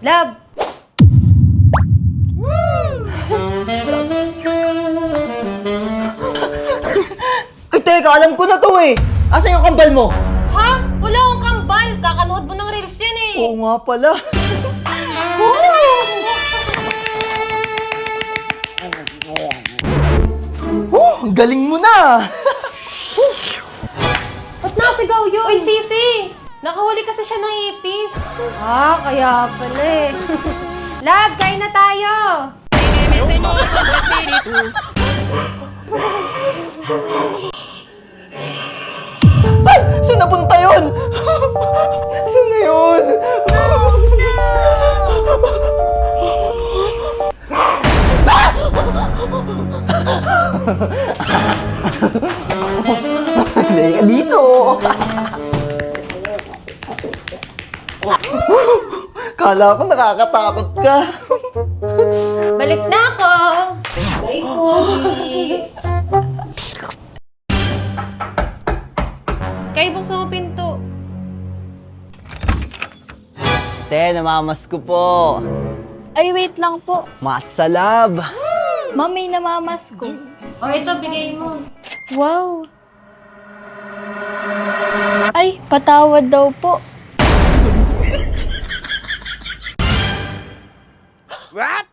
Love! Ay, teka, alam ko na to eh. Asan yung kambal mo? Ha? Wala akong kambal. Kakanood mo ng reels yan eh. Oo nga pala. Ang galing mo na. Ba't nasigaw yun? Uy, Sisi! Nakahuli kasi siya ng ipis. Ah, kaya pala eh. Love, kain na tayo! Ay! Saan napunta yun? Saan na yun? Halika dito. Kala ko nakakatakot ka. Balik na ako! Bye, Kobe! Kay, buksan mo pinto. Te, namamas ko po. Ay, wait lang po. Matsalab. Ma'am, may namamas ko. O, ito, bigay mo. Wow. Ay, patawad daw po. What?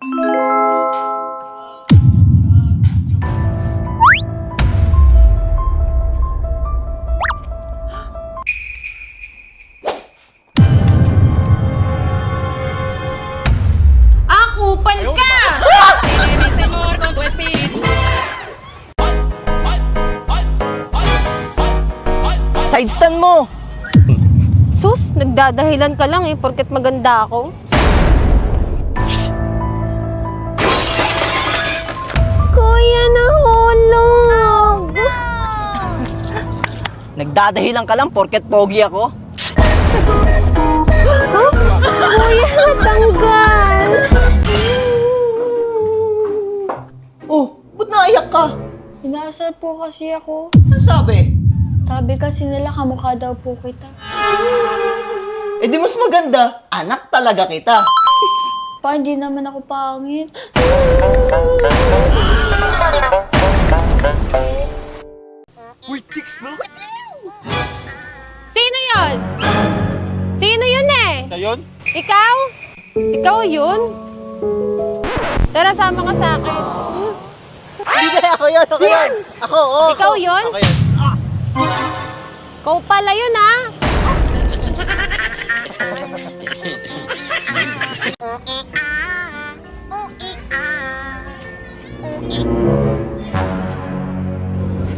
Kupal ka! Side stand mo. Sus, nagdadahilan ka lang eh, porket maganda ako. Kuya, nahulog! Nagdadahilan ka lang porket pogi ako. Kuya, natanggal! Oh, ba't naiyak ka? Inasal po kasi ako. Ano sabi? Sabi kasi nila kamukha daw po kita. Eh di mas maganda, anak talaga kita. Pa, hindi naman ako pangit. Uy, chicks, no? Sino yon? Sino yun eh? Ngayon? Ikaw? Ikaw yun? Tara, sama ka sa akin. Hindi na ako yun, ako yun. Ako, oo. Ikaw yun? Ako yun. Ikaw pala yun ha?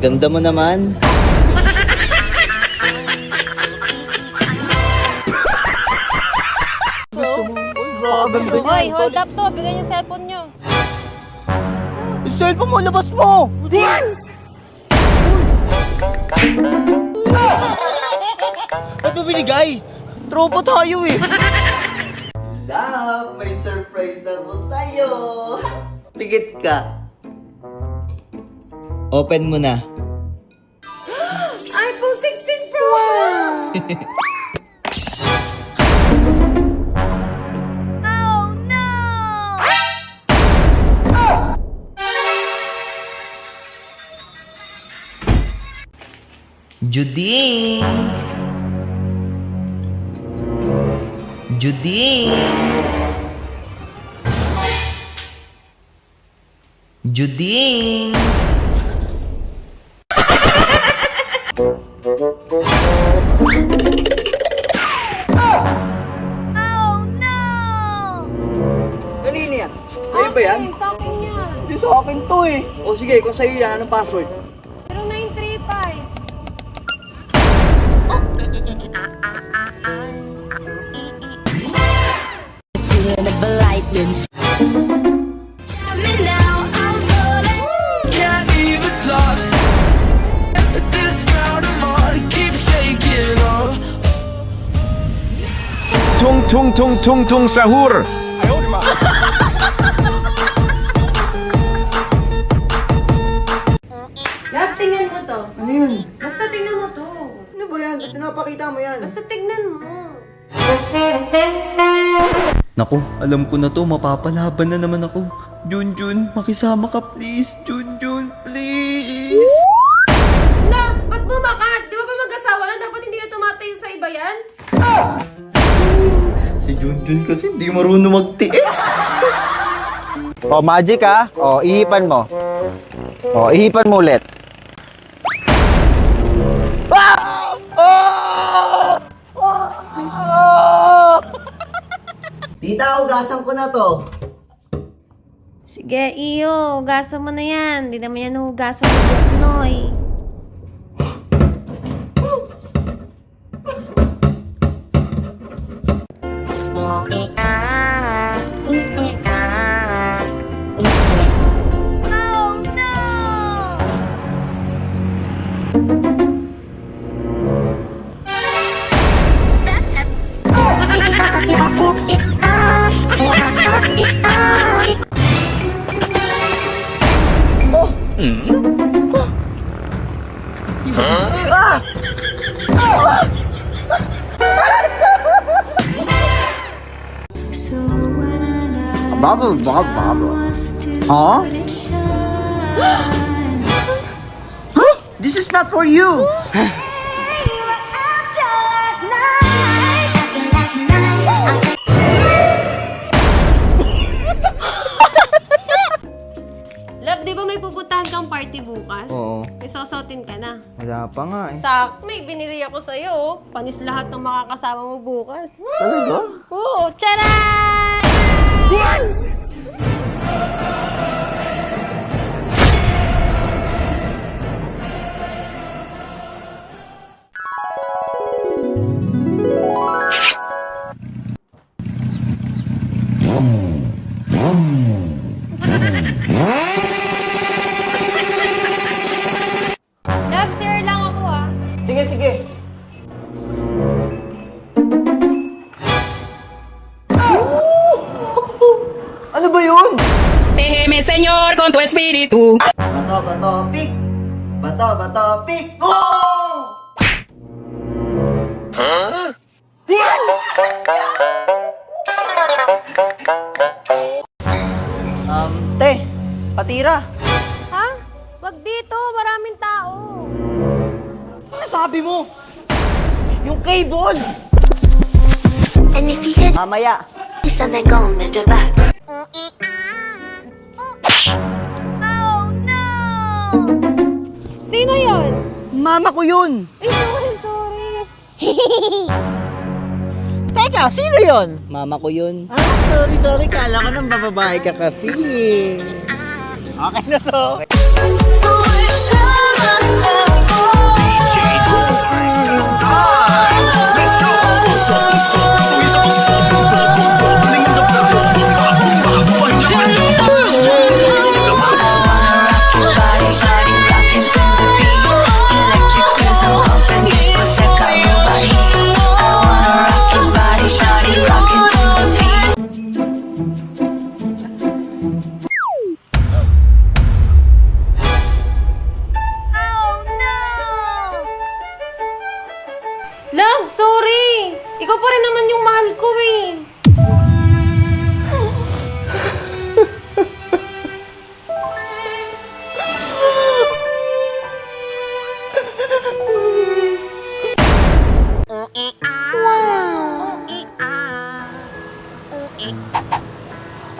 Ganda mo naman. Grabe. Hoy, hold up to. Bigyan yung cellphone nyo. Yung cellphone mo, labas mo! Ba't mo binigay? Tropa tayo eh. Love, may surprise ako sa'yo. Pigit ka. Open mo na. iPhone 16 Pro Max! Juding! Juding! Juding! Kanina yan? Sa'yo ba yan? Sa akin yan. Hindi sa akin to eh. O sige, kung sa'yo yan, anong password? 0935. Can't even talk. This ground I'm on keeps shaking up. Tung tung tung tung tung sahur. Love, tingnan mo to. Ano yun? Basta tingnan mo to. Ano ba yan? Ba't pinapakita mo yan? Basta tignan mo. Naku, alam ko na to, mapapalaban na naman ako. Junjun, makisama ka please. Junjun, please. La, ba't bumakat? Di ba ba mag-asawa na? Dapat hindi na tumatayo sa iba yan? Si Junjun kasi hindi marunong magtiis. O, magic ha. O, ihipan mo. O, ihipan mo ulit. Tita, ugasan ko na to. Sige, iyo. Hugasan mo na yan. Hindi naman yan hugasan mo yung Noy. Huh? This is not for you. Love, di ba may pupuntahan kang party bukas? Oo. May sosotin ka na. Wala pa nga eh. Sak, may binili ako sa'yo. Oh. Panis lahat ng makakasama mo bukas. Talaga? Oo, tcharan! Love, share lang ako ah. Sige, sige. Ano ba yun? Déjeme, Señor, con tu espíritu. Bato, bato, pick! Bato, bato, pick! Oh! Te, patira. Ha? Wag dito, maraming tao. Sinasabi mo? Yung cable! And if you hit Mamaya. isa na gong medyo ba? Sino yon? Mama ko yun! Ay, sorry. Teka, sino yun? Mama ko yun. Ah, sorry. Kala ko nang bababae ka kasi. Okay na to. Love, sorry. Ikaw pa rin naman yung mahal ko eh.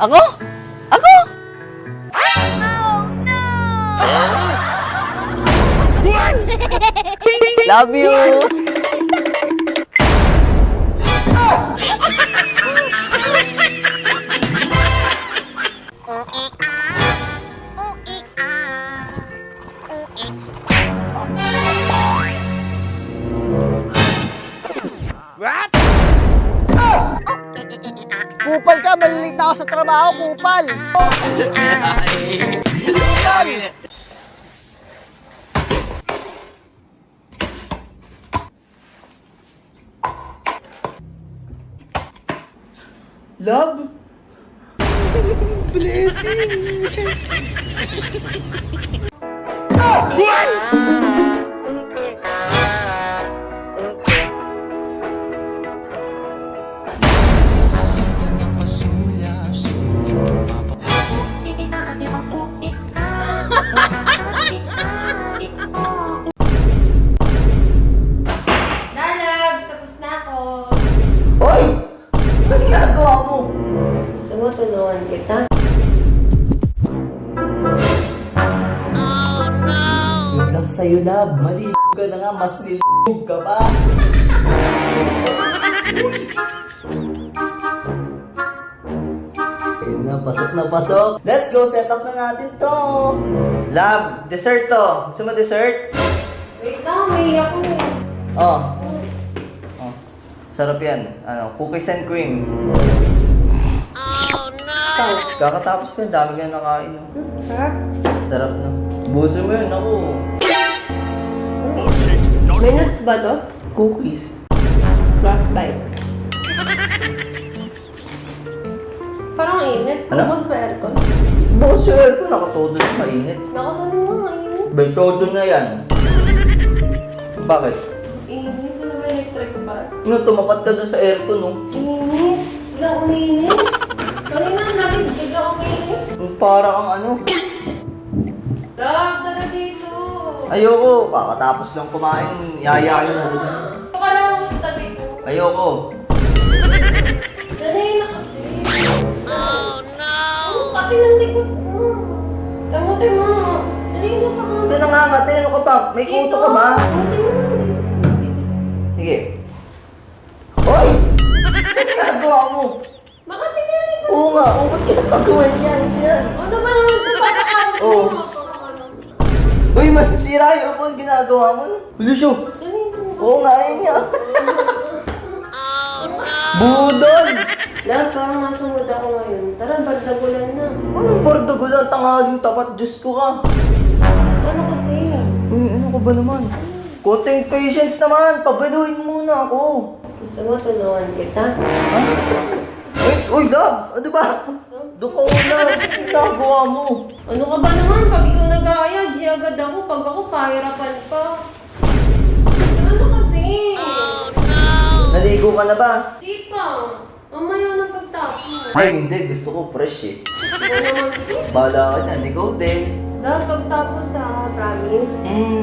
Ako? Ako? Love you! Kupal ka, malilate na ako sa trabaho, kupal. Love? Blessing! sa'yo, love. Malibog ka na nga, mas nilibog ka pa. Ayun na, pasok na pasok. Let's go, set up na natin to. Love, dessert to. Gusto mo dessert? Wait lang, may ako eh. Oh. Oh. Sarap yan. Ano, cookies and cream. Oh no! Kakatapos ko, dami ka nakain. No? Sarap. Sarap na. Buso mo yun, ako. May nuts ba to? Cookies. Frostbite. Parang init. Ano? Bukas ba aircon? Bukas yung aircon, nakatodo na mainit. Nakasan mo nga, init. Bertodo na yan. Bakit? Init, wala ba electric pa? Ano, tumapat ka dun sa aircon, no? Init. Bigla uminit. Kanina ang dami, bigla uminit. Para kang ano. Dag, daga dito. Ayoko, kakatapos lang kumain, yayain mo. Ito ka lang sa tabi ko. Ayoko. Danay na kasi. Oh no! Pati ng likod mo. Kamuti mo. Danay na pa ka. Hindi nangangati, ano ka ba? May kuto ka ba? Kamuti mo. Sige. Hoy! Ano ginagawa mo? Makati ka rin ko. Oo nga, ba't ginagawa niyan? Yan. Ano ba naman ito papakamot mo? Oo. Uy, masisira yung upo yung ginagawa mo. Lucio! Danay mo. Oo nga, yun niya. Budol! Love, parang nasa mood ako ngayon. Tara, bagdagulan na. Anong bardagulan? Tanghaling tapat, Diyos ko ka. Ano kasi? Uy, ano ka ba naman? Konting patience naman, pabaluin muna ako. Gusto mo tulungan kita? Uy, love! Ano ba? Doon ka muna, ano ginagawa mo? Ano ka ba naman? Pag ikaw nag-aaya, G agad ako. Pag ako, pahirapan pa. Ano kasi? Naligo ka na ba? Di pa. Mamaya na pagtapos. Ay, hindi. Gusto ko fresh eh. Ano naman ito? Bahala ka dyan, ikaw din. Love, pagtapos promise.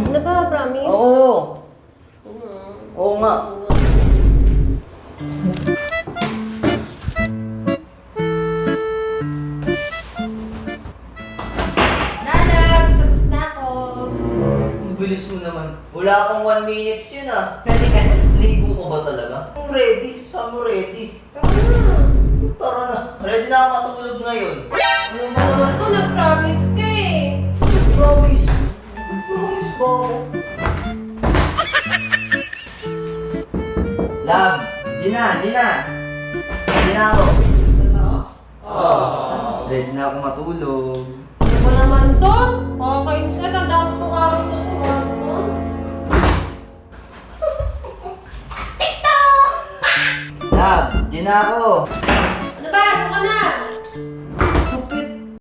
Ano ba, promise? Oo. Ano? Oo nga. Dadags, tapos na ako. Ang bilis mo naman. Wala pang 1 minutes yun ah. Ready ka na? Ligo ka ba talaga? Kung ready, saan mo ready? Tara na. Tara na. Ready na ako matulog ngayon. Ano ba naman to? Nag-promise ka eh. Promise. Promise ba ako? Love, Gina. Gina ako. Totoo? Ready na ako matulog. Ano ba naman to? Kakainis ka, tandaan ko araw na to. Ano? Love, Gina ako.